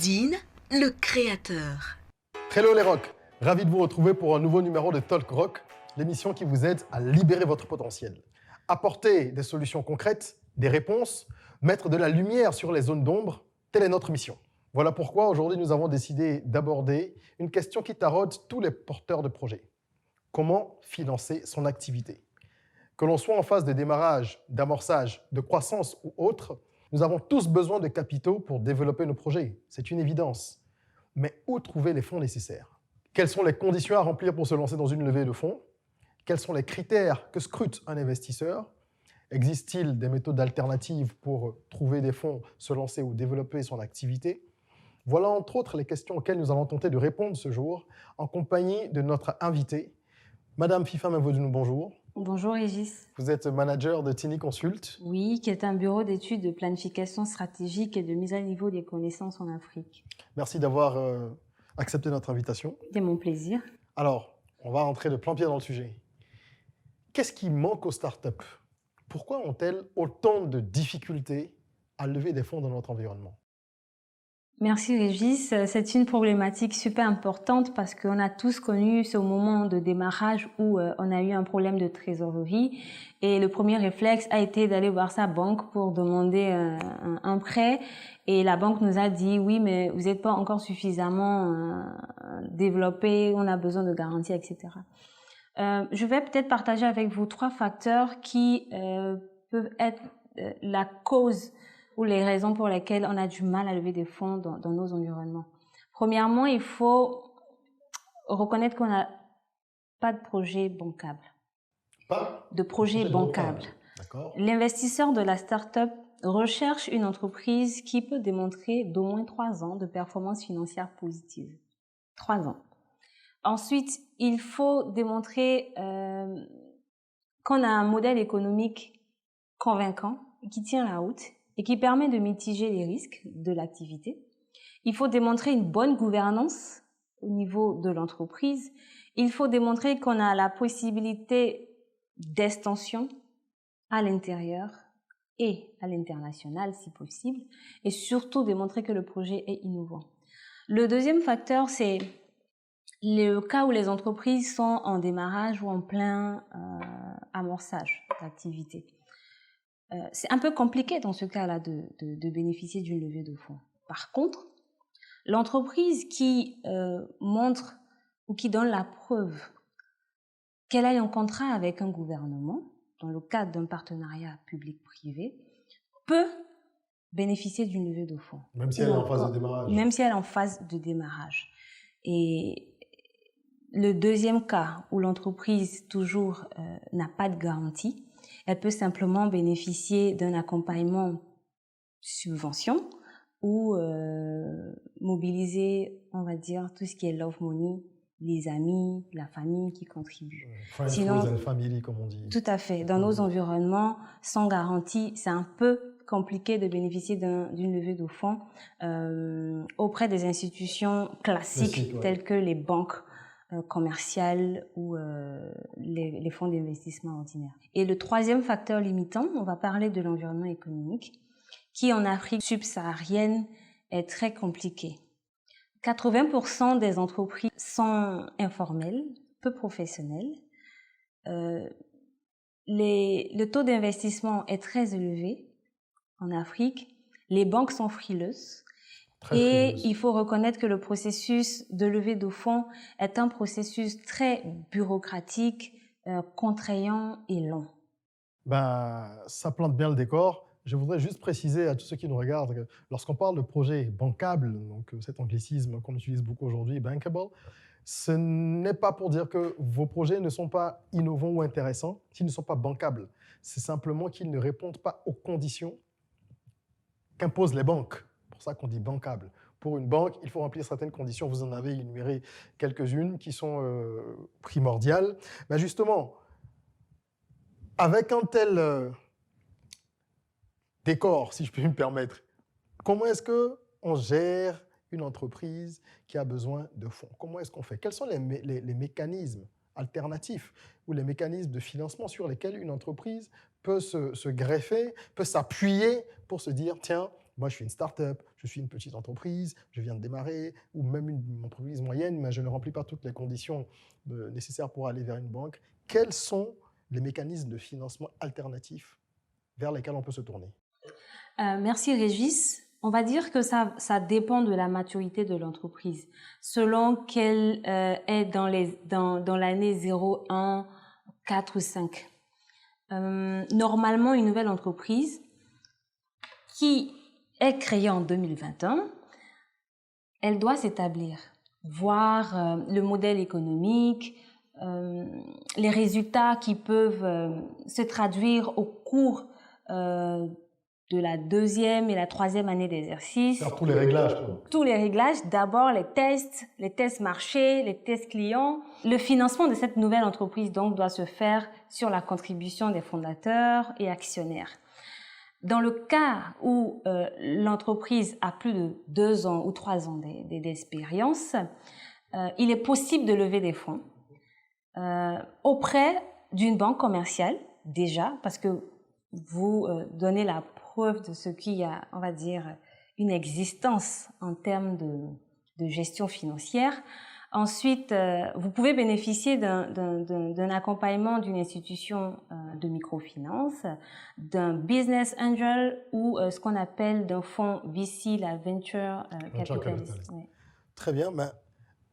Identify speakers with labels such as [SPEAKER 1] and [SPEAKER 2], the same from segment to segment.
[SPEAKER 1] Dean, le créateur.
[SPEAKER 2] Hello les rocks, ravi de vous retrouver pour un nouveau numéro de Talk Rock, l'émission qui vous aide à libérer votre potentiel. Apporter des solutions concrètes, des réponses, mettre de la lumière sur les zones d'ombre, telle est notre mission. Voilà pourquoi aujourd'hui nous avons décidé d'aborder une question qui taraude tous les porteurs de projets. Comment financer son activité? Que l'on soit en phase de démarrage, d'amorçage, de croissance ou autre, nous avons tous besoin de capitaux pour développer nos projets. C'est une évidence. Mais où trouver les fonds nécessaires? Quelles sont les conditions à remplir pour se lancer dans une levée de fonds? Quels sont les critères que scrute un investisseur? Existe-t-il des méthodes alternatives pour trouver des fonds, se lancer ou développer son activité? Voilà entre autres les questions auxquelles nous allons tenter de répondre ce jour en compagnie de notre invitée, Madame Fifa Mavoudounou, bonjour.
[SPEAKER 3] Bonjour Régis.
[SPEAKER 2] Vous êtes manager de Tini Consult.
[SPEAKER 3] Oui, qui est un bureau d'études de planification stratégique et de mise à niveau des connaissances en Afrique.
[SPEAKER 2] Merci d'avoir accepté notre invitation.
[SPEAKER 3] C'est mon plaisir.
[SPEAKER 2] Alors, on va rentrer de plein pied dans le sujet. Qu'est-ce qui manque aux startups? Pourquoi ont-elles autant de difficultés à lever des fonds dans notre environnement?
[SPEAKER 3] Merci Régis. C'est une problématique super importante parce qu'on a tous connu ce moment de démarrage où on a eu un problème de trésorerie et le premier réflexe a été d'aller voir sa banque pour demander un prêt et la banque nous a dit oui mais vous n'êtes pas encore suffisamment développé, on a besoin de garanties, etc. Je vais peut-être partager avec vous 3 facteurs qui peuvent être la cause ou les raisons pour lesquelles on a du mal à lever des fonds dans nos environnements. Premièrement, il faut reconnaître qu'on n'a pas de projet bancable.
[SPEAKER 2] Pas
[SPEAKER 3] de projet bancable.
[SPEAKER 2] D'accord.
[SPEAKER 3] L'investisseur de la start-up recherche une entreprise qui peut démontrer d'au moins 3 ans de performance financière positive. 3 ans. Ensuite, il faut démontrer qu'on a un modèle économique convaincant qui tient la route et qui permet de mitiger les risques de l'activité. Il faut démontrer une bonne gouvernance au niveau de l'entreprise. Il faut démontrer qu'on a la possibilité d'extension à l'intérieur et à l'international si possible, et surtout démontrer que le projet est innovant. Le deuxième facteur, c'est le cas où les entreprises sont en démarrage ou en plein amorçage d'activité. C'est un peu compliqué dans ce cas-là de bénéficier d'une levée de fonds. Par contre, l'entreprise qui montre ou qui donne la preuve qu'elle a un contrat avec un gouvernement, dans le cadre d'un partenariat public-privé, peut bénéficier d'une levée de fonds.
[SPEAKER 2] Même si elle est en phase de démarrage.
[SPEAKER 3] Même si elle est en phase de démarrage. Et le deuxième cas où l'entreprise toujours n'a pas de garantie, elle peut simplement bénéficier d'un accompagnement subvention ou mobiliser, on va dire, tout ce qui est love money, les amis, la famille qui contribuent.
[SPEAKER 2] Sinon, friends and family, comme on dit.
[SPEAKER 3] Tout à fait. Dans nos environnements, sans garantie, c'est un peu compliqué de bénéficier d'une levée de fonds auprès des institutions classiques telles que les banques commerciales ou les fonds d'investissement ordinaires. Et le troisième facteur limitant, on va parler de l'environnement économique, qui en Afrique subsaharienne est très compliqué. 80% des entreprises sont informelles, peu professionnelles. Le taux d'investissement est très élevé en Afrique. Les banques sont frileuses. Et il faut reconnaître que le processus de levée de fonds est un processus très bureaucratique, contraignant et long.
[SPEAKER 2] Ça plante bien le décor. Je voudrais juste préciser à tous ceux qui nous regardent que lorsqu'on parle de projet bancable, donc cet anglicisme qu'on utilise beaucoup aujourd'hui, bankable, ce n'est pas pour dire que vos projets ne sont pas innovants ou intéressants, s'ils ne sont pas bancables. C'est simplement qu'ils ne répondent pas aux conditions qu'imposent les banques. C'est pour ça qu'on dit bancable. Pour une banque, il faut remplir certaines conditions. Vous en avez énuméré quelques-unes qui sont primordiales. Mais justement, avec un tel décor, si je peux me permettre, comment est-ce qu'on gère une entreprise qui a besoin de fonds? Comment est-ce qu'on fait? Quels sont les mécanismes alternatifs ou les mécanismes de financement sur lesquels une entreprise peut se greffer, peut s'appuyer pour se dire, tiens, moi je suis une start-up, je suis une petite entreprise, je viens de démarrer, ou même une entreprise moyenne, mais je ne remplis pas toutes les conditions nécessaires pour aller vers une banque. Quels sont les mécanismes de financement alternatifs vers lesquels on peut se tourner?
[SPEAKER 3] Merci Régis. On va dire que ça dépend de la maturité de l'entreprise. Selon qu'elle est dans l'année 0, 1, 4 ou 5. Normalement, une nouvelle entreprise qui est créée en 2021, elle doit s'établir, voir le modèle économique, les résultats qui peuvent se traduire au cours de la 2e et la 3e année d'exercice.
[SPEAKER 2] Faire tous les réglages. Quoi.
[SPEAKER 3] Tous les réglages, d'abord les tests marchés, les tests clients. Le financement de cette nouvelle entreprise donc doit se faire sur la contribution des fondateurs et actionnaires. Dans le cas où l'entreprise a plus de 2 ans ou 3 ans d'expérience, il est possible de lever des fonds auprès d'une banque commerciale déjà, parce que vous donnez la preuve de ce qu'il y a, on va dire, une existence en termes de gestion financière. Ensuite, vous pouvez bénéficier d'un accompagnement d'une institution de microfinance, d'un business angel ou ce qu'on appelle d'un fonds VC, la Venture Capitalist.
[SPEAKER 2] Oui. Très bien. Ben,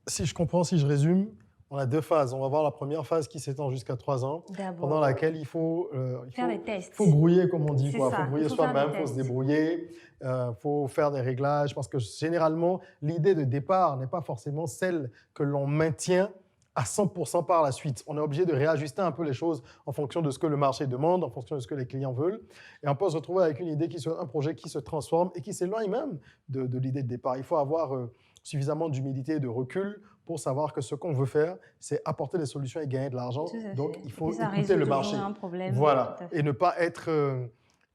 [SPEAKER 2] si je comprends, si je résume, on a 2 phases. On va voir la première phase qui s'étend jusqu'à 3 ans, pendant laquelle il faut
[SPEAKER 3] faire des tests.
[SPEAKER 2] Il faut grouiller, comme on dit. Il faut grouiller soi-même, il faut se débrouiller, il faut faire des réglages, parce que généralement, l'idée de départ n'est pas forcément celle que l'on maintient à 100% par la suite. On est obligé de réajuster un peu les choses en fonction de ce que le marché demande, en fonction de ce que les clients veulent. Et on peut se retrouver avec une idée, un projet qui se transforme et qui s'éloigne même de l'idée de départ. Il faut avoir suffisamment d'humilité et de recul pour savoir que ce qu'on veut faire, c'est apporter des solutions et gagner de l'argent. Donc, il faut écouter le marché. Voilà. Et ne pas être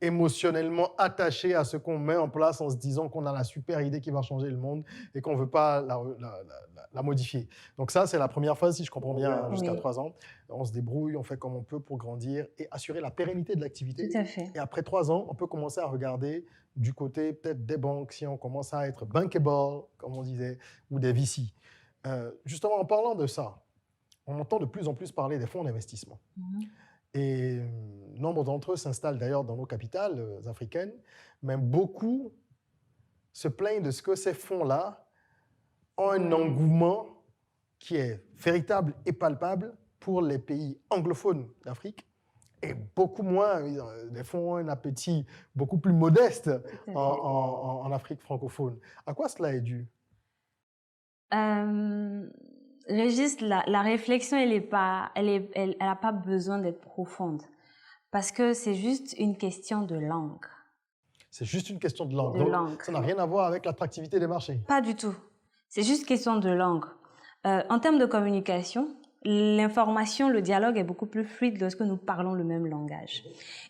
[SPEAKER 2] émotionnellement attaché à ce qu'on met en place en se disant qu'on a la super idée qui va changer le monde et qu'on ne veut pas la modifier. Donc ça, c'est la première phase, si je comprends bien, jusqu'à 3 ans. On se débrouille, on fait comme on peut pour grandir et assurer la pérennité de l'activité.
[SPEAKER 3] Tout à fait.
[SPEAKER 2] Et après 3 ans, on peut commencer à regarder du côté peut-être des banques, si on commence à être bankable, comme on disait, ou des VC. Justement, en parlant de ça, on entend de plus en plus parler des fonds d'investissement. Et nombre d'entre eux s'installent d'ailleurs dans nos capitales africaines, mais beaucoup se plaignent de ce que ces fonds-là ont un engouement qui est véritable et palpable pour les pays anglophones d'Afrique, et beaucoup moins, les fonds ont un appétit beaucoup plus modeste en Afrique francophone. À quoi cela est dû?
[SPEAKER 3] Régis, la réflexion, elle n'a pas besoin d'être profonde, parce que c'est juste une question de langue.
[SPEAKER 2] C'est juste une question de langue. Donc, ça n'a rien à voir avec l'attractivité des marchés.
[SPEAKER 3] Pas du tout. C'est juste question de langue. En termes de communication, l'information, le dialogue est beaucoup plus fluide lorsque nous parlons le même langage.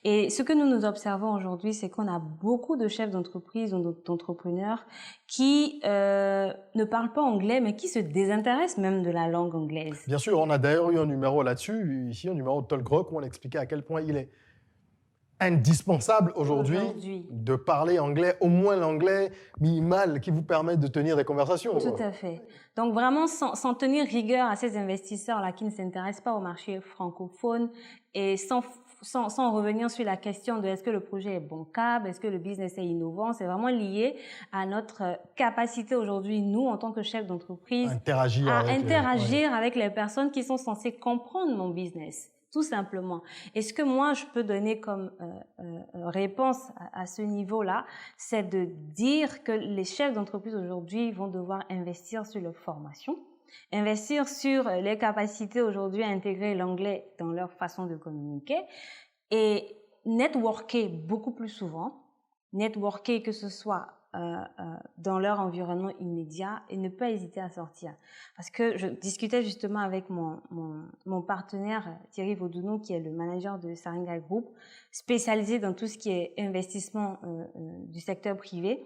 [SPEAKER 3] Et ce que nous observons aujourd'hui, c'est qu'on a beaucoup de chefs d'entreprise ou d'entrepreneurs qui ne parlent pas anglais, mais qui se désintéressent même de la langue anglaise.
[SPEAKER 2] Bien sûr, on a d'ailleurs eu un numéro là-dessus, ici, un numéro de Talk Rock, où on expliquait à quel point il est indispensable aujourd'hui de parler anglais, au moins l'anglais minimal qui vous permet de tenir des conversations.
[SPEAKER 3] Tout à fait. Donc vraiment, sans tenir rigueur à ces investisseurs-là qui ne s'intéressent pas au marché francophone et sans revenir sur la question de est-ce que le projet est bancable, est-ce que le business est innovant, c'est vraiment lié à notre capacité aujourd'hui, nous, en tant que chef d'entreprise, à interagir avec les personnes qui sont censées comprendre mon business. Tout simplement. Et ce que moi, je peux donner comme réponse à ce niveau-là, c'est de dire que les chefs d'entreprise aujourd'hui vont devoir investir sur leur formation, investir sur les capacités aujourd'hui à intégrer l'anglais dans leur façon de communiquer et networker beaucoup plus souvent, networker que ce soit dans leur environnement immédiat et ne pas hésiter à sortir. Parce que je discutais justement avec mon partenaire Thierry Vaudounou, qui est le manager de Saringa Group, spécialisé dans tout ce qui est investissement du secteur privé,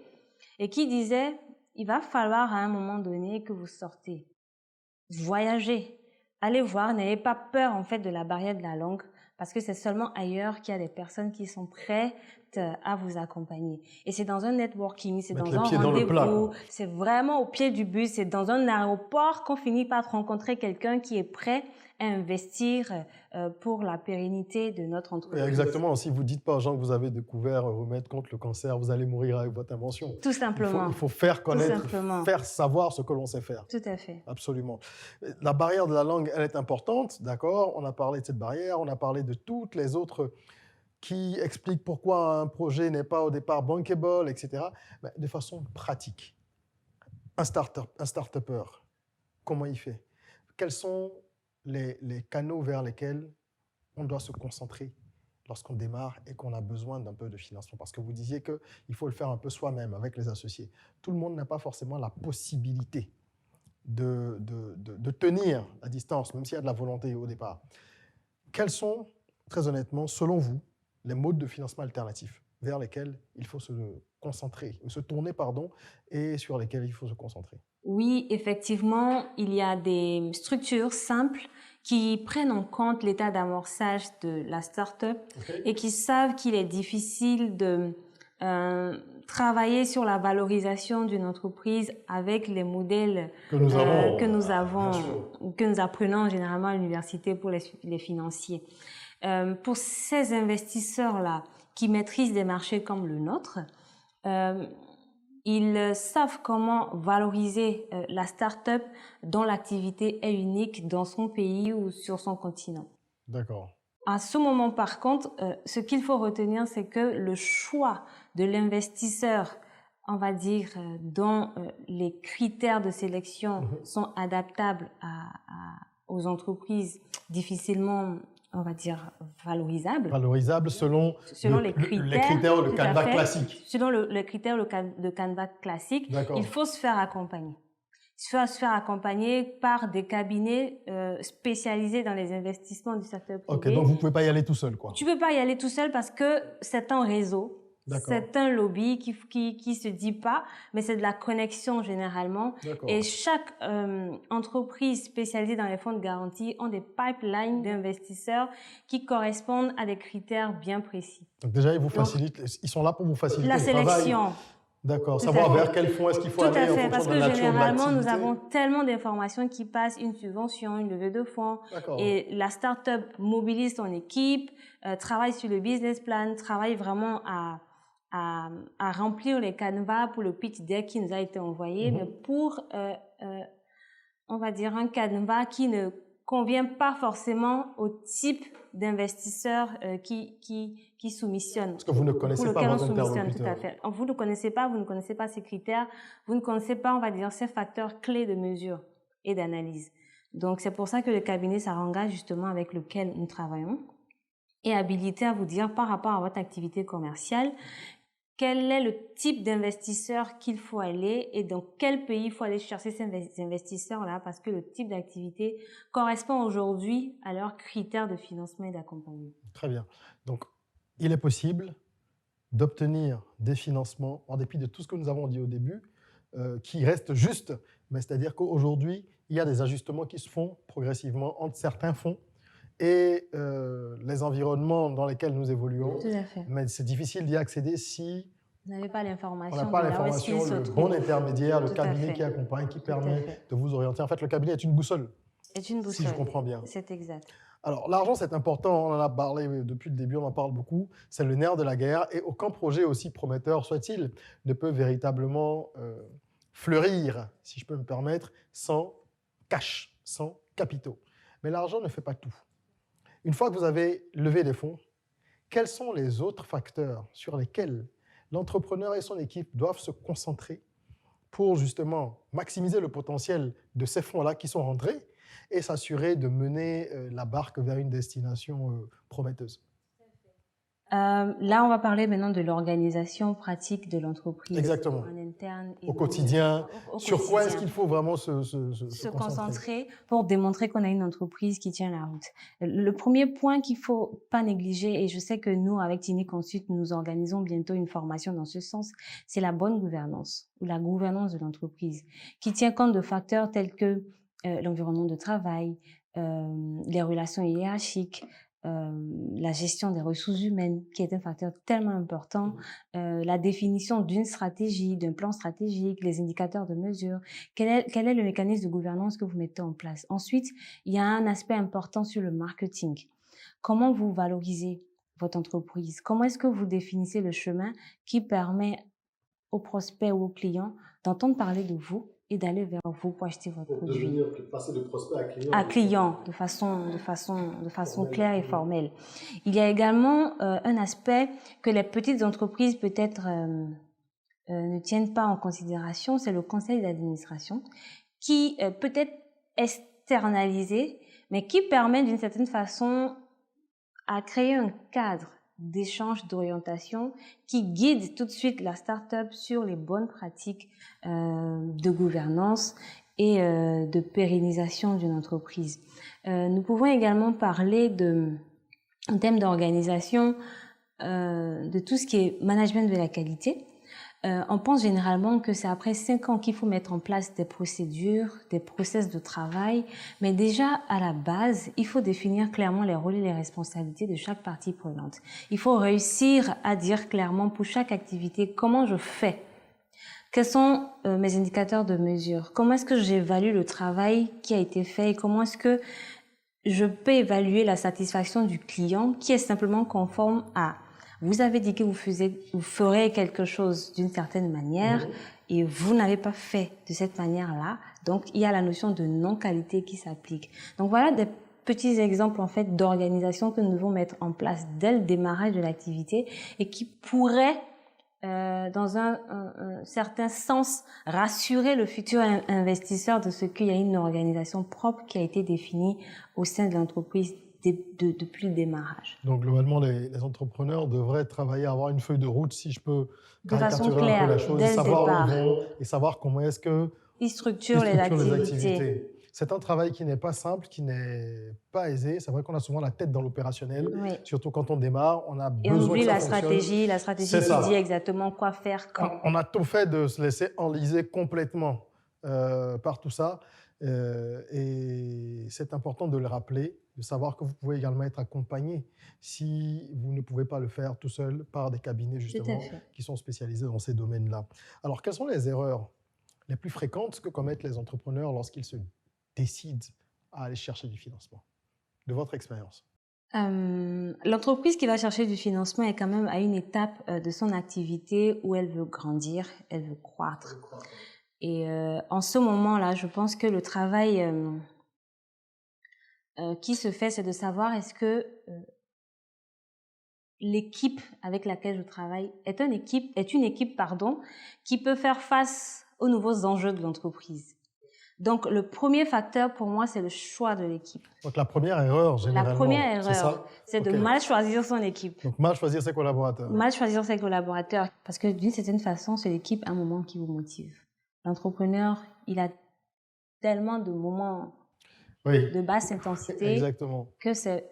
[SPEAKER 3] et qui disait, il va falloir à un moment donné que vous sortez, voyagez, allez voir, n'ayez pas peur en fait de la barrière de la langue, parce que c'est seulement ailleurs qu'il y a des personnes qui sont prêtes prête à vous accompagner. Et c'est dans un networking, c'est
[SPEAKER 2] Mettre
[SPEAKER 3] dans
[SPEAKER 2] les
[SPEAKER 3] un
[SPEAKER 2] pieds dans le plat,
[SPEAKER 3] rendez-vous,
[SPEAKER 2] quoi.
[SPEAKER 3] c'est vraiment au pied du bus, c'est dans un aéroport qu'on finit par rencontrer quelqu'un qui est prêt à investir pour la pérennité de notre
[SPEAKER 2] Et
[SPEAKER 3] entreprise.
[SPEAKER 2] exactement, si vous ne dites pas aux gens que vous avez découvert un remède contre le cancer, vous allez mourir avec votre invention.
[SPEAKER 3] Tout simplement.
[SPEAKER 2] Il faut faire connaître,
[SPEAKER 3] simplement.
[SPEAKER 2] faire savoir ce que l'on sait faire.
[SPEAKER 3] Tout à fait.
[SPEAKER 2] Absolument. La barrière de la langue, elle est importante, d'accord? On a parlé de cette barrière, on a parlé de toutes les autres qui expliquent pourquoi un projet n'est pas au départ bankable, etc. Mais de façon pratique. Un start-upper, comment il fait? Quels sont les canaux vers lesquels on doit se concentrer lorsqu'on démarre et qu'on a besoin d'un peu de financement? Parce que vous disiez qu'il faut le faire un peu soi-même avec les associés. Tout le monde n'a pas forcément la possibilité de tenir la distance, même s'il y a de la volonté au départ. Quels sont, très honnêtement, selon vous, les modes de financement alternatifs vers lesquels il faut se concentrer, se tourner, pardon, et sur lesquels il faut se concentrer?
[SPEAKER 3] Oui, effectivement, il y a des structures simples qui prennent en compte l'état d'amorçage de la start-up et qui savent qu'il est difficile de travailler sur la valorisation d'une entreprise avec les modèles que nous apprenons généralement à l'université pour les financiers. Pour ces investisseurs-là qui maîtrisent des marchés comme le nôtre, ils savent comment valoriser la start-up dont l'activité est unique dans son pays ou sur son continent.
[SPEAKER 2] D'accord.
[SPEAKER 3] À ce moment, par contre, ce qu'il faut retenir, c'est que le choix de l'investisseur, on va dire, dont les critères de sélection sont adaptables aux entreprises difficilement, on va dire, valorisables.
[SPEAKER 2] Valorisables selon les critères de Canva classique.
[SPEAKER 3] Selon les critères de Canva classique, il faut se faire accompagner. Il faut se faire accompagner par des cabinets spécialisés dans les investissements du secteur privé.
[SPEAKER 2] Ok, donc vous ne pouvez pas y aller tout seul, quoi.
[SPEAKER 3] Tu ne peux pas y aller tout seul parce que c'est un réseau. C'est un lobby qui se dit pas, mais c'est de la connexion généralement. Et chaque entreprise spécialisée dans les fonds de garantie ont des pipelines d'investisseurs qui correspondent à des critères bien précis.
[SPEAKER 2] Donc déjà, ils sont là pour vous faciliter
[SPEAKER 3] la sélection.
[SPEAKER 2] Travail. D'accord, savoir vers quel fonds est-ce qu'il faut aller en fonction
[SPEAKER 3] parce
[SPEAKER 2] de
[SPEAKER 3] que
[SPEAKER 2] la nature
[SPEAKER 3] généralement,
[SPEAKER 2] de
[SPEAKER 3] nous avons tellement d'informations qui passent, une subvention, une levée de fonds, et la start-up mobilise son équipe, travaille sur le business plan, travaille vraiment à remplir les canevas pour le pitch deck qui nous a été envoyé, mais pour, on va dire, un canevas qui ne convient pas forcément au type d'investisseur qui soumissionne.
[SPEAKER 2] Parce que vous ne connaissez pas votre interlocuteur.
[SPEAKER 3] Tout à fait. Vous ne connaissez pas ces critères, vous ne connaissez pas, on va dire, ces facteurs clés de mesure et d'analyse. Donc, c'est pour ça que le cabinet Saranga, justement, avec lequel nous travaillons, est habilité à vous dire, par rapport à votre activité commerciale, quel est le type d'investisseur qu'il faut aller et dans quel pays il faut aller chercher ces investisseurs-là, parce que le type d'activité correspond aujourd'hui à leurs critères de financement et d'accompagnement.
[SPEAKER 2] Très bien. Donc, il est possible d'obtenir des financements, en dépit de tout ce que nous avons dit au début, qui restent justes, mais c'est-à-dire qu'aujourd'hui, il y a des ajustements qui se font progressivement entre certains fonds et les environnements dans lesquels nous évoluons.
[SPEAKER 3] Tout à fait.
[SPEAKER 2] Mais c'est difficile d'y accéder si
[SPEAKER 3] vous n'avez pas l'information.
[SPEAKER 2] On n'a pas l'information, le bon intermédiaire, le cabinet qui accompagne, qui permet de vous orienter. En fait, le cabinet est une boussole.
[SPEAKER 3] C'est une boussole.
[SPEAKER 2] Si je comprends bien.
[SPEAKER 3] C'est exact.
[SPEAKER 2] Alors, l'argent, c'est important. On en a parlé depuis le début, on en parle beaucoup. C'est le nerf de la guerre. Et aucun projet, aussi prometteur soit-il, ne peut véritablement fleurir, si je peux me permettre, sans cash, sans capitaux. Mais l'argent ne fait pas tout. Une fois que vous avez levé des fonds, quels sont les autres facteurs sur lesquels l'entrepreneur et son équipe doivent se concentrer pour justement maximiser le potentiel de ces fonds-là qui sont rentrés et s'assurer de mener la barque vers une destination prometteuse?
[SPEAKER 3] Là, on va parler maintenant de l'organisation pratique de l'entreprise.
[SPEAKER 2] Exactement.
[SPEAKER 3] En interne.
[SPEAKER 2] Au quotidien. Sur quoi est-ce qu'il faut vraiment se
[SPEAKER 3] concentrer pour démontrer qu'on a une entreprise qui tient la route? Le premier point qu'il faut pas négliger, et je sais que nous, avec Tini Consult, nous organisons bientôt une formation dans ce sens, c'est la bonne gouvernance ou la gouvernance de l'entreprise qui tient compte de facteurs tels que l'environnement de travail, les relations hiérarchiques, la gestion des ressources humaines, qui est un facteur tellement important, la définition d'une stratégie, d'un plan stratégique, les indicateurs de mesure, quel est le mécanisme de gouvernance que vous mettez en place. Ensuite, il y a un aspect important sur le marketing. Comment vous valorisez votre entreprise? Comment est-ce que vous définissez le chemin qui permet aux prospects ou aux clients d'entendre parler de vous et d'aller vers vous pour acheter votre produit?
[SPEAKER 2] Passer de prospect à client.
[SPEAKER 3] À client, de façon claire et formelle. Il y a également un aspect que les petites entreprises peut-être ne tiennent pas en considération, c'est le conseil d'administration qui peut être externalisé, mais qui permet d'une certaine façon à créer un cadre d'échange, d'orientation qui guide tout de suite la start-up sur les bonnes pratiques de gouvernance et de pérennisation d'une entreprise. Nous pouvons également parler en termes d'organisation, de tout ce qui est management de la qualité. On pense généralement que c'est après 5 ans qu'il faut mettre en place des procédures, des process de travail, mais déjà à la base, il faut définir clairement les rôles et les responsabilités de chaque partie prenante. Il faut réussir à dire clairement pour chaque activité comment je fais. Quels sont mes indicateurs de mesure? Comment est-ce que j'évalue le travail qui a été fait et comment est-ce que je peux évaluer la satisfaction du client qui est simplement conforme à vous avez dit que vous ferez quelque chose d'une certaine manière et vous n'avez pas fait de cette manière-là. Donc, il y a la notion de non-qualité qui s'applique. Donc, voilà des petits exemples en fait d'organisation que nous devons mettre en place dès le démarrage de l'activité et qui pourraient dans un certain sens, rassurer le futur investisseur de ce qu'il y a une organisation propre qui a été définie au sein de l'entreprise depuis le démarrage.
[SPEAKER 2] Donc, globalement, les entrepreneurs devraient travailler à avoir une feuille de route, si je peux
[SPEAKER 3] façon
[SPEAKER 2] caricaturer un peu la chose,
[SPEAKER 3] dès
[SPEAKER 2] savoir
[SPEAKER 3] le départ.
[SPEAKER 2] où ils vont et savoir comment est-ce qu'ils
[SPEAKER 3] structurent les activités.
[SPEAKER 2] C'est un travail qui n'est pas simple, qui n'est pas aisé. C'est vrai qu'on a souvent la tête dans l'opérationnel, surtout quand on démarre. On a besoin
[SPEAKER 3] on oublie
[SPEAKER 2] que ça
[SPEAKER 3] la stratégie qui dit exactement quoi faire quand.
[SPEAKER 2] On a tout fait de se laisser enliser complètement par tout ça. Et c'est important de le rappeler, de savoir que vous pouvez également être accompagné si vous ne pouvez pas le faire tout seul par des cabinets justement qui sont spécialisés dans ces domaines-là. Alors, quelles sont les erreurs les plus fréquentes que commettent les entrepreneurs lorsqu'ils se décident à aller chercher du financement, de votre expérience?
[SPEAKER 3] L'entreprise qui va chercher du financement est quand même à une étape de son activité où elle veut grandir, elle veut croître. Et en ce moment-là, je pense que le travail qui se fait, c'est de savoir est-ce que l'équipe avec laquelle je travaille est une équipe qui peut faire face aux nouveaux enjeux de l'entreprise. Donc, le premier facteur pour moi, c'est le choix de l'équipe.
[SPEAKER 2] Donc, la première erreur, généralement,
[SPEAKER 3] la première erreur, c'est de mal choisir son équipe.
[SPEAKER 2] Donc, mal choisir ses collaborateurs.
[SPEAKER 3] Mal choisir ses collaborateurs. Parce que d'une certaine façon, c'est l'équipe à un moment qui vous motive. L'entrepreneur, il a tellement de moments de basse intensité que c'est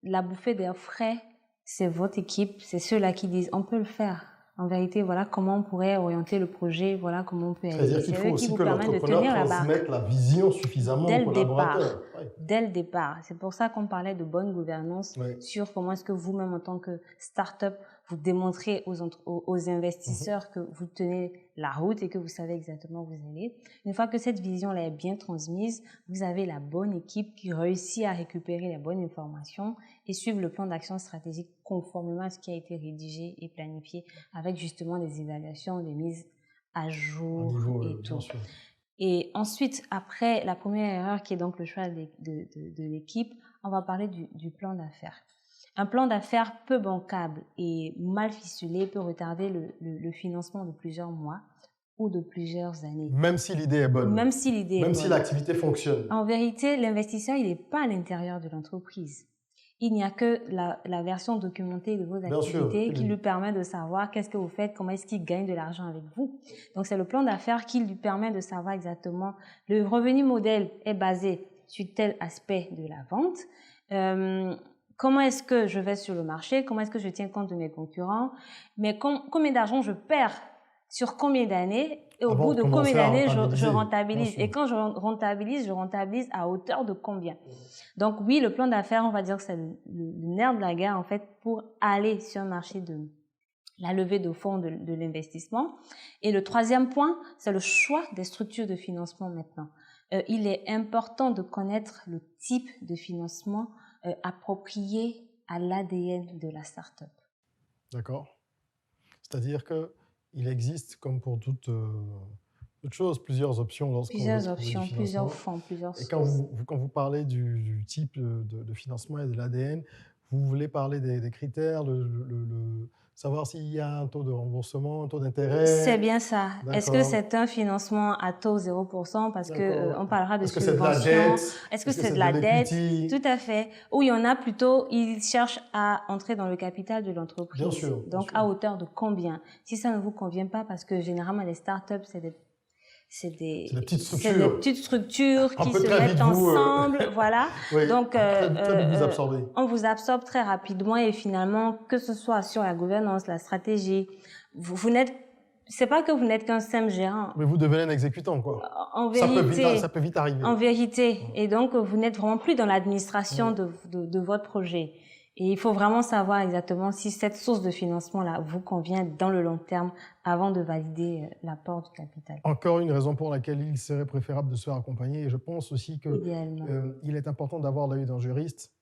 [SPEAKER 3] la bouffée d'air frais, c'est votre équipe, c'est ceux-là qui disent on peut le faire. En vérité, voilà comment on pourrait orienter le projet, voilà comment on peut aller.
[SPEAKER 2] C'est-à-dire qu'il faut aussi que l'entrepreneur transmette la vision suffisamment aux collaborateurs.
[SPEAKER 3] Dès le départ. C'est pour ça qu'on parlait de bonne gouvernance sur comment est-ce que vous-même, en tant que start-up, vous démontrez aux investisseurs que vous tenez la route et que vous savez exactement où vous allez. Une fois que cette vision-là est bien transmise, vous avez la bonne équipe qui réussit à récupérer les bonnes informations et suivre le plan d'action stratégique conformément à ce qui a été rédigé et planifié avec justement des évaluations, des mises à jour et tout. Et ensuite, après la première erreur qui est donc le choix de l'équipe, on va parler du plan d'affaires. Un plan d'affaires peu bancable et mal ficelé peut retarder le financement de plusieurs mois ou de plusieurs années.
[SPEAKER 2] Même si l'idée est bonne.
[SPEAKER 3] Même si l'idée est bonne.
[SPEAKER 2] Même si l'activité fonctionne.
[SPEAKER 3] En vérité, l'investisseur, il n'est pas à l'intérieur de l'entreprise. Il n'y a que la version documentée de vos activités qui lui permet de savoir qu'est-ce que vous faites, comment est-ce qu'il gagne de l'argent avec vous. Donc, c'est le plan d'affaires qui lui permet de savoir exactement le revenu modèle est basé sur tel aspect de la vente. Comment est-ce que je vais sur le marché? Comment est-ce que je tiens compte de mes concurrents? Mais combien d'argent je perds sur combien d'années? et au
[SPEAKER 2] Avant
[SPEAKER 3] bout
[SPEAKER 2] de
[SPEAKER 3] de combien
[SPEAKER 2] commencer à
[SPEAKER 3] d'années je
[SPEAKER 2] rentabiliser,
[SPEAKER 3] rentabilise.
[SPEAKER 2] bien
[SPEAKER 3] Et quand je rentabilise à hauteur de combien. Donc oui, le plan d'affaires, on va dire que c'est le nerf de la guerre en fait pour aller sur un marché de la levée de fonds de l'investissement. Et le troisième point, c'est le choix des structures de financement maintenant. Il est important de connaître le type de financement approprié à l'ADN de la start-up.
[SPEAKER 2] D'accord. C'est-à-dire qu'il existe, comme pour toute chose, plusieurs options lorsqu'on veut
[SPEAKER 3] Plusieurs
[SPEAKER 2] trouver du
[SPEAKER 3] options, plusieurs
[SPEAKER 2] financement.
[SPEAKER 3] fonds, plusieurs
[SPEAKER 2] Et quand
[SPEAKER 3] sources.
[SPEAKER 2] vous parlez du type de financement et de l'ADN, vous voulez parler des critères, savoir s'il y a un taux de remboursement, un taux d'intérêt.
[SPEAKER 3] C'est bien ça. Est-ce que
[SPEAKER 2] D'accord.
[SPEAKER 3] c'est un financement à taux 0% parce que
[SPEAKER 2] D'accord.
[SPEAKER 3] on parlera de
[SPEAKER 2] Est-ce que c'est de la
[SPEAKER 3] subventions.
[SPEAKER 2] dette?
[SPEAKER 3] Est-ce que c'est de la dette?
[SPEAKER 2] l'equity?
[SPEAKER 3] Tout à fait. Ou il y en a plutôt, ils cherchent à entrer dans le capital de
[SPEAKER 2] Bien
[SPEAKER 3] l'entreprise.
[SPEAKER 2] sûr. bien
[SPEAKER 3] Donc
[SPEAKER 2] sûr.
[SPEAKER 3] à hauteur de combien? Si ça ne vous convient pas, parce que généralement les startups c'est des
[SPEAKER 2] petites
[SPEAKER 3] c'est des
[SPEAKER 2] structures.
[SPEAKER 3] petites structures
[SPEAKER 2] On
[SPEAKER 3] qui
[SPEAKER 2] peut
[SPEAKER 3] se
[SPEAKER 2] très vite
[SPEAKER 3] mettent
[SPEAKER 2] vous,
[SPEAKER 3] ensemble, voilà.
[SPEAKER 2] Oui,
[SPEAKER 3] Donc
[SPEAKER 2] très vite vous absorber.
[SPEAKER 3] on vous absorbe très rapidement et finalement que ce soit sur la gouvernance, la stratégie, vous n'êtes c'est pas que vous n'êtes qu'un simple gérant.
[SPEAKER 2] Mais vous devenez un exécutant, quoi.
[SPEAKER 3] En
[SPEAKER 2] Ça
[SPEAKER 3] vérité,
[SPEAKER 2] peut vite arriver.
[SPEAKER 3] en vérité. Et donc, vous n'êtes vraiment plus dans l'administration de votre projet. Et il faut vraiment savoir exactement si cette source de financement-là vous convient dans le long terme avant de valider l'apport du capital.
[SPEAKER 2] Encore une raison pour laquelle il serait préférable de se faire accompagner. Et je pense aussi qu'il est important d'avoir l'œil d'un juriste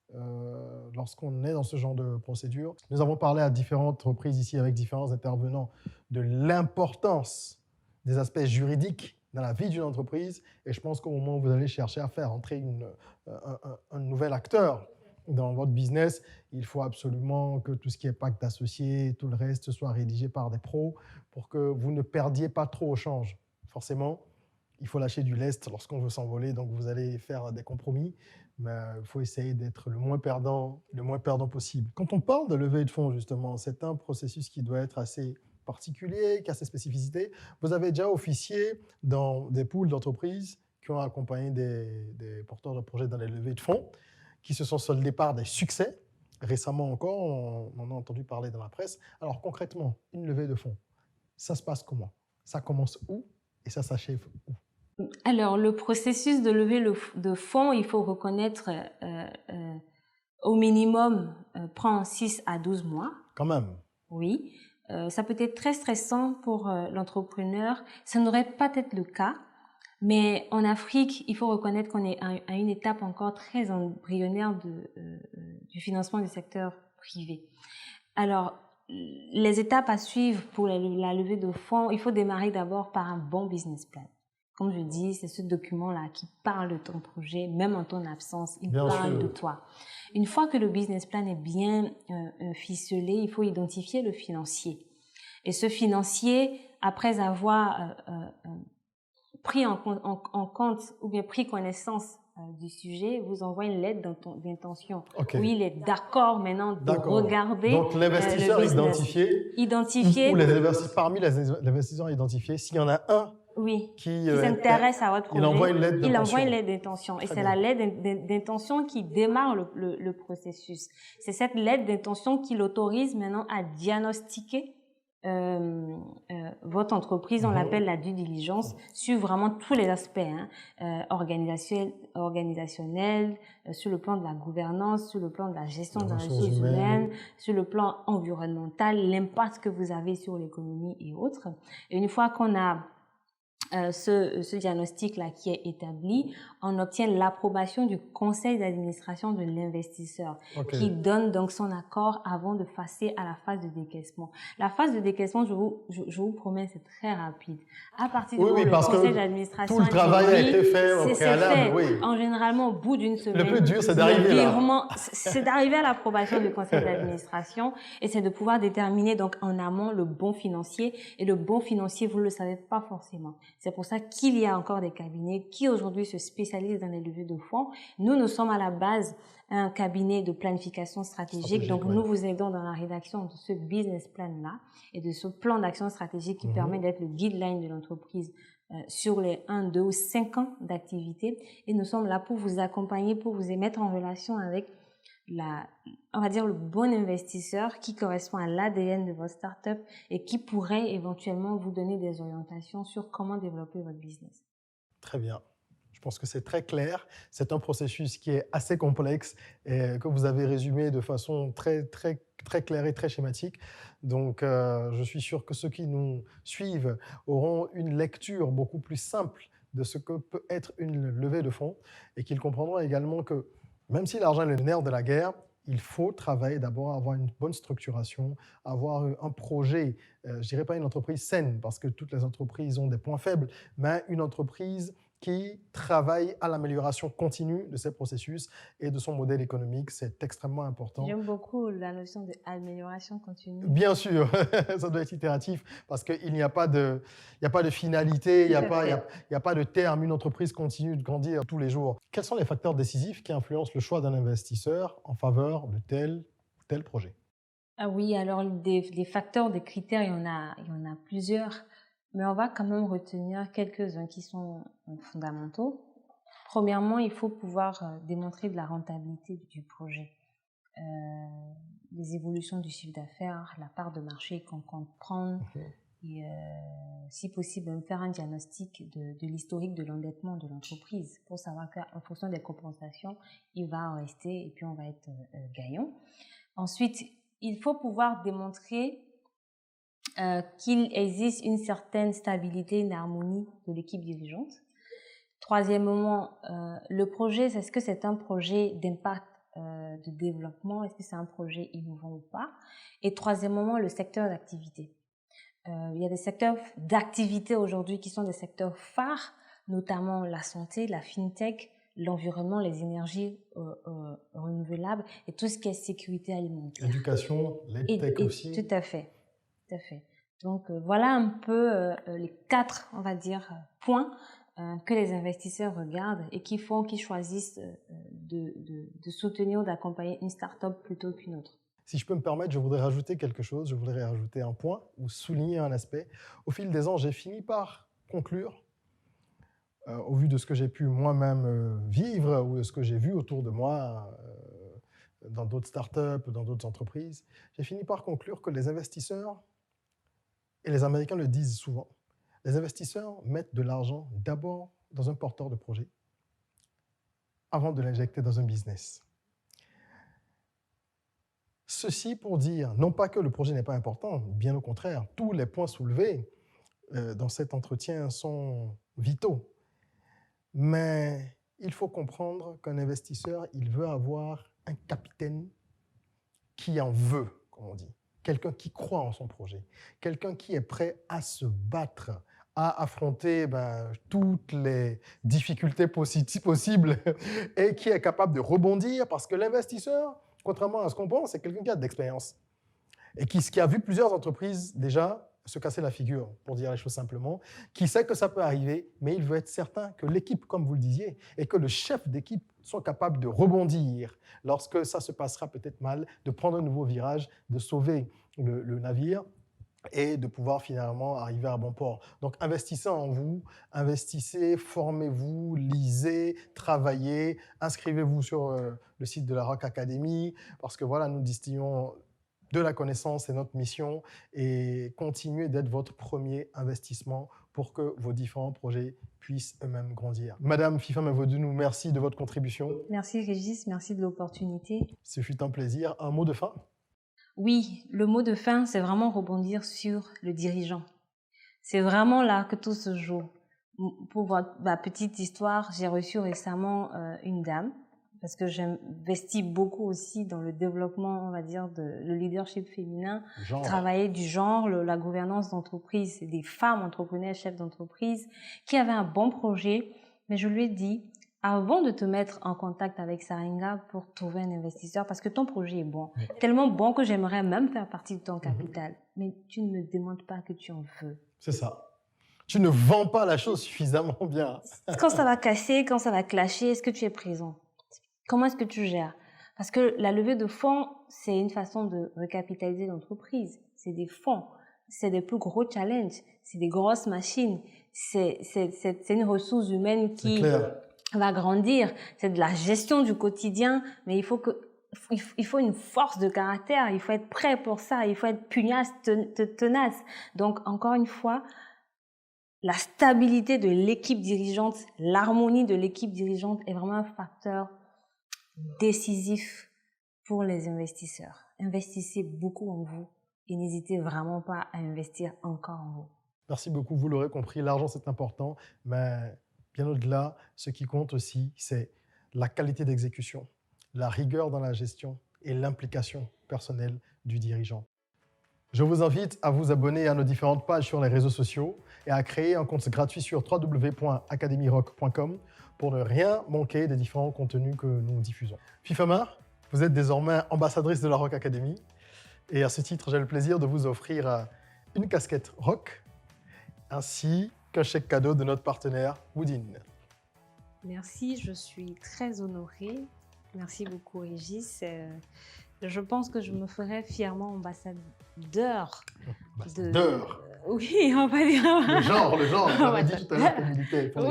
[SPEAKER 2] lorsqu'on est dans ce genre de procédure. Nous avons parlé à différentes reprises ici avec différents intervenants de l'importance des aspects juridiques dans la vie d'une entreprise. Et je pense qu'au moment où vous allez chercher à faire entrer un nouvel acteur dans votre business, il faut absolument que tout ce qui est pacte d'associés, tout le reste soit rédigé par des pros pour que vous ne perdiez pas trop au change. Forcément, il faut lâcher du lest lorsqu'on veut s'envoler, donc vous allez faire des compromis, mais il faut essayer d'être le moins perdant possible. Quand on parle de levée de fonds, justement, c'est un processus qui doit être assez particulier, qui a ses spécificités. Vous avez déjà officié dans des pools d'entreprises qui ont accompagné des porteurs de projets dans les levées de fonds, qui se sont soldés par des succès. Récemment encore, on en a entendu parler dans la presse. Alors concrètement, une levée de fonds, ça se passe comment? Ça commence où et ça s'achève où?
[SPEAKER 3] Alors, le processus de levée de fonds, il faut reconnaître au minimum prend 6 à 12 mois.
[SPEAKER 2] Quand même.
[SPEAKER 3] Oui. Ça peut être très stressant pour l'entrepreneur. Ça n'aurait pas être le cas. Mais en Afrique, il faut reconnaître qu'on est à une étape encore très embryonnaire du financement du secteur privé. Alors, les étapes à suivre pour la levée de fonds, il faut démarrer d'abord par un bon business plan. Comme je dis, c'est ce document-là qui parle de ton projet, même en ton absence, il parle de toi. Une fois que le business plan est bien ficelé, il faut identifier le financier. Et ce financier, après avoir pris en compte ou bien pris connaissance du sujet, vous envoie une lettre d'intention.
[SPEAKER 2] Okay.
[SPEAKER 3] Oui, il est d'accord maintenant de regarder.
[SPEAKER 2] Donc l'investisseur identifié, ou parmi les investisseurs identifiés, s'il y en a un qui
[SPEAKER 3] s'intéresse à votre projet,
[SPEAKER 2] il envoie une lettre d'intention.
[SPEAKER 3] Il envoie une lettre d'intention. Et c'est la lettre d'intention qui démarre le processus. C'est cette lettre d'intention qui l'autorise maintenant à diagnostiquer votre entreprise, on l'appelle la due diligence, sur vraiment tous les aspects, organisationnels, sur le plan de la gouvernance, sur le plan de la gestion des ressources humaines, sur le plan environnemental, l'impact que vous avez sur l'économie et autres. Et une fois qu'on a ce diagnostic-là qui est établi, on obtient l'approbation du conseil d'administration de l'investisseur qui donne donc son accord avant de passer à la phase de décaissement. La phase de décaissement, je vous promets, c'est très rapide. À partir du moment où le conseil d'administration
[SPEAKER 2] tout le travail a été fait au préalable.
[SPEAKER 3] En généralement, au bout d'une semaine,
[SPEAKER 2] le plus dur, c'est d'arriver là.
[SPEAKER 3] C'est d'arriver à l'approbation du conseil d'administration et c'est de pouvoir déterminer donc en amont le bon financier. Et le bon financier, vous ne le savez pas forcément. C'est pour ça qu'il y a encore des cabinets qui aujourd'hui se spécialisent dans les levées de fonds. Nous sommes à la base un cabinet de planification stratégique. Donc, nous vous aidons dans la rédaction de ce business plan-là et de ce plan d'action stratégique qui permet d'être le guideline de l'entreprise sur les 1, 2 ou 5 ans d'activité. Et nous sommes là pour vous accompagner, pour vous mettre en relation avec on va dire le bon investisseur qui correspond à l'ADN de votre startup et qui pourrait éventuellement vous donner des orientations sur comment développer votre business.
[SPEAKER 2] Très bien. Je pense que c'est très clair. C'est un processus qui est assez complexe et que vous avez résumé de façon très claire et très schématique. Donc, je suis sûr que ceux qui nous suivent auront une lecture beaucoup plus simple de ce que peut être une levée de fonds et qu'ils comprendront également que même si l'argent est le nerf de la guerre, il faut travailler d'abord, avoir une bonne structuration, avoir un projet, je ne dirais pas une entreprise saine, parce que toutes les entreprises ont des points faibles, mais une entreprise qui travaille à l'amélioration continue de ses processus et de son modèle économique. C'est extrêmement important.
[SPEAKER 3] J'aime beaucoup la notion d'amélioration continue.
[SPEAKER 2] Bien sûr, ça doit être itératif parce qu'il n'y a pas de finalité, il n'y a pas de terme. Une entreprise continue de grandir tous les jours. Quels sont les facteurs décisifs qui influencent le choix d'un investisseur en faveur de tel ou tel projet?
[SPEAKER 3] Ah oui, alors des facteurs, des critères, il y en a plusieurs. Mais on va quand même retenir quelques-uns qui sont fondamentaux. Premièrement, il faut pouvoir démontrer de la rentabilité du projet. Les évolutions du chiffre d'affaires, la part de marché qu'on compte prendre, et si possible, même faire un diagnostic de l'historique de l'endettement de l'entreprise pour savoir qu'en fonction des compensations, il va en rester et puis on va être gagnant. Ensuite, il faut pouvoir démontrer qu'il existe une certaine stabilité, une harmonie de l'équipe dirigeante. Troisièmement, le projet, est-ce que c'est un projet d'impact de développement? Est-ce que c'est un projet innovant ou pas? Et troisièmement, le secteur d'activité. Il y a des secteurs d'activité aujourd'hui qui sont des secteurs phares, notamment la santé, la fintech, l'environnement, les énergies renouvelables et tout ce qui est sécurité alimentaire.
[SPEAKER 2] Éducation, l'EdTech aussi.
[SPEAKER 3] Tout à fait. Tout à fait. Donc, voilà un peu les 4, on va dire, points que les investisseurs regardent et qui font qu'ils choisissent de soutenir ou d'accompagner une start-up plutôt qu'une autre.
[SPEAKER 2] Si je peux me permettre, je voudrais rajouter quelque chose, je voudrais rajouter un point ou souligner un aspect. Au fil des ans, j'ai fini par conclure, au vu de ce que j'ai pu moi-même vivre ou de ce que j'ai vu autour de moi dans d'autres startups, dans d'autres entreprises, j'ai fini par conclure que les investisseurs, et les Américains le disent souvent, les investisseurs mettent de l'argent d'abord dans un porteur de projet avant de l'injecter dans un business. Ceci pour dire, non pas que le projet n'est pas important, bien au contraire, tous les points soulevés dans cet entretien sont vitaux. Mais il faut comprendre qu'un investisseur, il veut avoir un capitaine qui en veut, comme on dit. Quelqu'un qui croit en son projet, quelqu'un qui est prêt à se battre, à affronter toutes les difficultés possibles et qui est capable de rebondir parce que l'investisseur, contrairement à ce qu'on pense, c'est quelqu'un qui a de l'expérience et qui a vu plusieurs entreprises déjà se casser la figure, pour dire les choses simplement, qui sait que ça peut arriver, mais il veut être certain que l'équipe, comme vous le disiez, et que le chef d'équipe sont capables de rebondir lorsque ça se passera peut-être mal, de prendre un nouveau virage, de sauver le navire et de pouvoir finalement arriver à bon port. Donc, investissez en vous, investissez, formez-vous, lisez, travaillez, inscrivez-vous sur le site de la Rock Academy, parce que voilà, nous distillons de la connaissance, c'est notre mission, et continuez d'être votre premier investissement pour que vos différents projets puissent eux-mêmes grandir. Madame Fifa Vodounou, merci de votre contribution.
[SPEAKER 3] Merci Régis, merci de l'opportunité.
[SPEAKER 2] Ce fut un plaisir. Un mot de fin?
[SPEAKER 3] Oui, le mot de fin, c'est vraiment rebondir sur le dirigeant. C'est vraiment là que tout se joue. Pour ma petite histoire, j'ai reçu récemment une dame, parce que j'investis beaucoup aussi dans le développement, on va dire, le leadership féminin, travailler du genre, la gouvernance d'entreprise, des femmes entrepreneurs, chefs d'entreprise, qui avaient un bon projet, mais je lui ai dit, avant de te mettre en contact avec Saringa pour trouver un investisseur, parce que ton projet est bon, tellement bon que j'aimerais même faire partie de ton capital, mais tu ne me demandes pas que tu en veux.
[SPEAKER 2] C'est ça. Tu ne vends pas la chose suffisamment bien.
[SPEAKER 3] Quand ça va casser, quand ça va clasher, est-ce que tu es présent? Comment est-ce que tu gères? Parce que la levée de fonds, c'est une façon de recapitaliser l'entreprise. C'est des fonds, c'est des plus gros challenges, c'est des grosses machines, c'est une ressource humaine qui va grandir. C'est de la gestion du quotidien, mais il faut que il faut une force de caractère, il faut être prêt pour ça, il faut être pugnace, tenace. Donc, encore une fois, la stabilité de l'équipe dirigeante, l'harmonie de l'équipe dirigeante est vraiment un facteur décisif pour les investisseurs. Investissez beaucoup en vous et n'hésitez vraiment pas à investir encore en vous.
[SPEAKER 2] Merci beaucoup, vous l'aurez compris, l'argent c'est important, mais bien au-delà, ce qui compte aussi, c'est la qualité d'exécution, la rigueur dans la gestion et l'implication personnelle du dirigeant. Je vous invite à vous abonner à nos différentes pages sur les réseaux sociaux et à créer un compte gratuit sur www.academyrock.com pour ne rien manquer des différents contenus que nous diffusons. Fifama, vous êtes désormais ambassadrice de la Rock Academy et à ce titre, j'ai le plaisir de vous offrir une casquette rock ainsi qu'un chèque cadeau de notre partenaire Woodin.
[SPEAKER 3] Merci, je suis très honorée. Merci beaucoup, Régis. Je pense que je me ferai fièrement ambassadeur. Oui, on va dire.
[SPEAKER 2] Le genre, j'avais dit tout à l'heure qu'on militait pour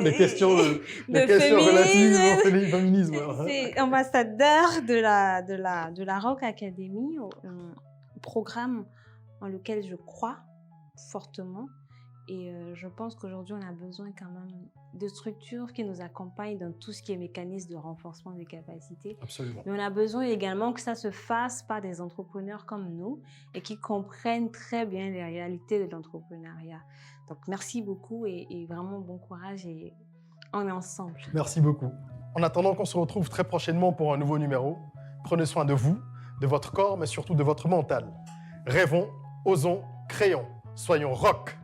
[SPEAKER 2] les questions relatives au féminisme.
[SPEAKER 3] C'est ambassadeur de la Rock Academy, un programme en lequel je crois fortement. Et je pense qu'aujourd'hui, on a besoin quand même de structures qui nous accompagnent dans tout ce qui est mécanisme de renforcement des capacités.
[SPEAKER 2] Absolument.
[SPEAKER 3] Mais on a besoin également que ça se fasse par des entrepreneurs comme nous et qui comprennent très bien les réalités de l'entrepreneuriat. Donc, merci beaucoup et vraiment bon courage et on est ensemble.
[SPEAKER 2] Merci beaucoup. En attendant qu'on se retrouve très prochainement pour un nouveau numéro, prenez soin de vous, de votre corps, mais surtout de votre mental. Rêvons, osons, créons, soyons rock.